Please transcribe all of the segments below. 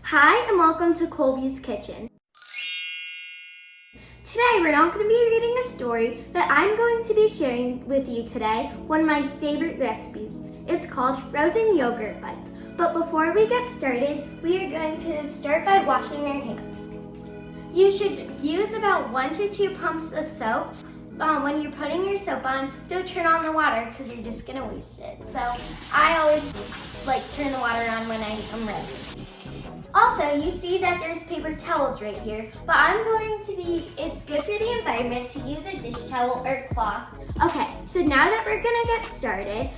Hi and welcome to Kolbi's Kitchen. Today we're not going to be reading a story, but I'm going to be sharing with you today one of my favorite recipes. It's called frozen yogurt bites. But before we get started, we are going to start by washing our hands. You should use about 1 to 2 pumps of soap. When you're putting your soap on, don't turn on the water because you're just going to waste it. So I always turn the water on when I'm ready. Also, you see that there's paper towels right here, but it's good for the environment to use a dish towel or cloth. Okay, so now that we're gonna get started,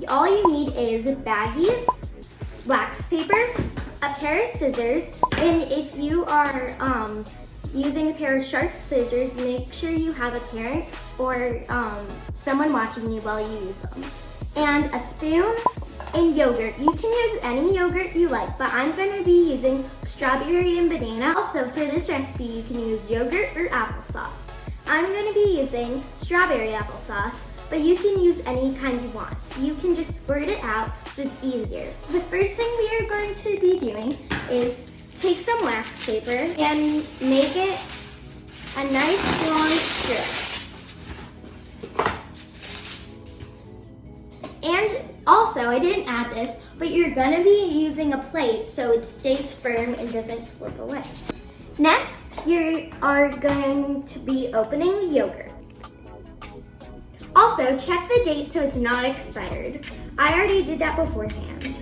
all you need is baggies, wax paper, a pair of scissors, and if you are using a pair of sharp scissors, make sure you have a parent or someone watching you while you use them. And a spoon and yogurt. You can use any yogurt you like, but I'm going to be using strawberry and banana. Also, for this recipe, you can use yogurt or applesauce. I'm going to be using strawberry applesauce, but you can use any kind you want. You can just squirt it out so it's easier. The first thing we are going to be doing is take some wax paper and make it a nice long strip. And also, I didn't add this, but you're gonna be using a plate so it stays firm and doesn't flip away. Next, you are going to be opening the yogurt. Also, check the date so it's not expired. I already did that beforehand.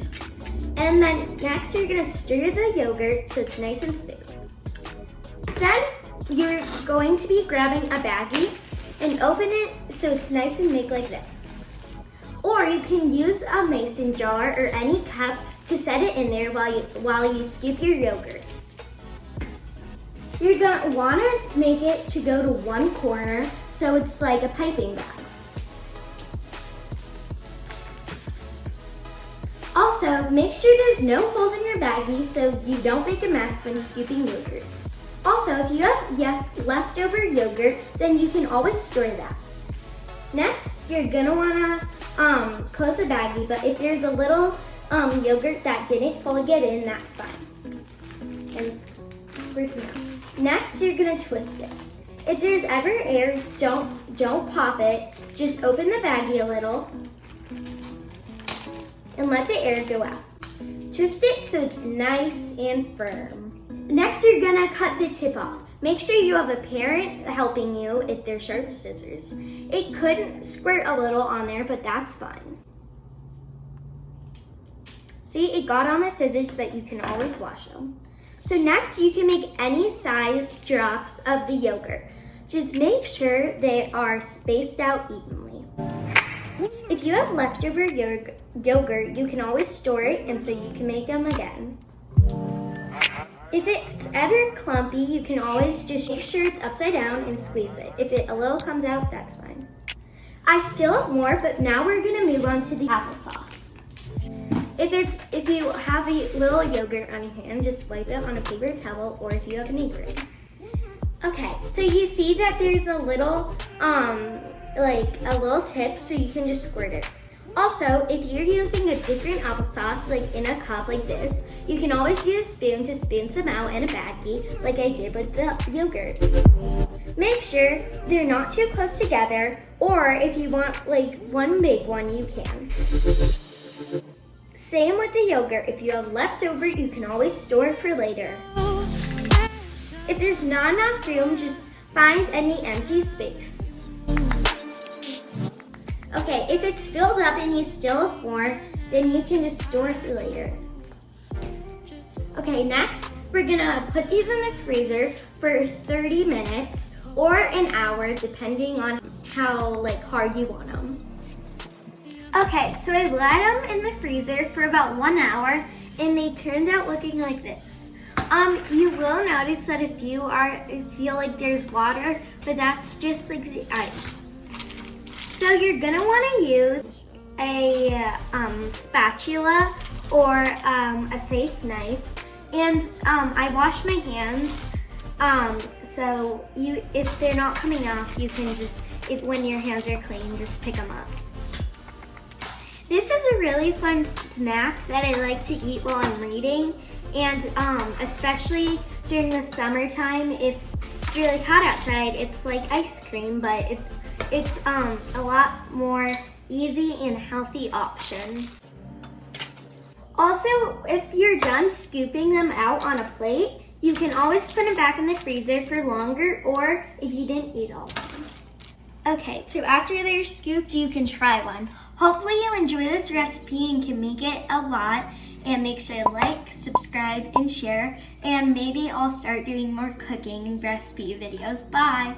And then next, you're gonna stir the yogurt so it's nice and smooth. Then, you're going to be grabbing a baggie and open it so it's nice and big like this. Or you can use a mason jar or any cup to set it in there while you scoop your yogurt. You're gonna wanna make it to go to one corner so it's like a piping bag. Also, make sure there's no holes in your baggie so you don't make a mess when scooping yogurt. Also, if you have leftover yogurt, then you can always store that. Next, you're gonna wanna close the baggie, but if there's a little yogurt that didn't fully get in, that's fine. And squirt it out. Next, you're gonna twist it. If there's ever air, don't pop it. Just open the baggie a little and let the air go out. Twist it so it's nice and firm. Next, you're gonna cut the tip off. Make sure you have a parent helping you if they're sharp scissors. It could squirt a little on there, but that's fine. See, it got on the scissors, but you can always wash them. So next, you can make any size drops of the yogurt. Just make sure they are spaced out evenly. If you have leftover yogurt, you can always store it, and so you can make them again. If it's ever clumpy, you can always just make sure it's upside down and squeeze it. If it a little comes out, that's fine. I still have more, but now we're gonna move on to the applesauce. If you have a little yogurt on your hand, just wipe it on a paper towel, or if you have an apron. Okay, so you see that there's a little, tip, so you can just squirt it. Also, if you're using a different applesauce, like in a cup like this, you can always use a spoon to spoon some out in a baggie, like I did with the yogurt. Make sure they're not too close together, or if you want one big one, you can. Same with the yogurt. If you have leftover, you can always store it for later. If there's not enough room, just find any empty space. Okay, if it's filled up and you still have more, then you can just store it for later. Okay, next, we're gonna put these in the freezer for 30 minutes or an hour, depending on how hard you want them. Okay, so I let them in the freezer for about 1 hour, and they turned out looking like this. You will notice that if you feel like there's water, but that's just like the ice. So you're gonna wanna use a spatula or a safe knife. And I wash my hands, so if they're not coming off, you can when your hands are clean, just pick them up. This is a really fun snack that I like to eat while I'm reading, and especially during the summertime, if it's really hot outside, it's like ice cream, but it's a lot more easy and healthy option. Also, if you're done scooping them out on a plate, you can always put them back in the freezer for longer, or if you didn't eat all of them. Okay, so after they're scooped, you can try one. Hopefully you enjoy this recipe and can make it a lot. And make sure to like, subscribe, and share. And maybe I'll start doing more cooking and recipe videos. Bye!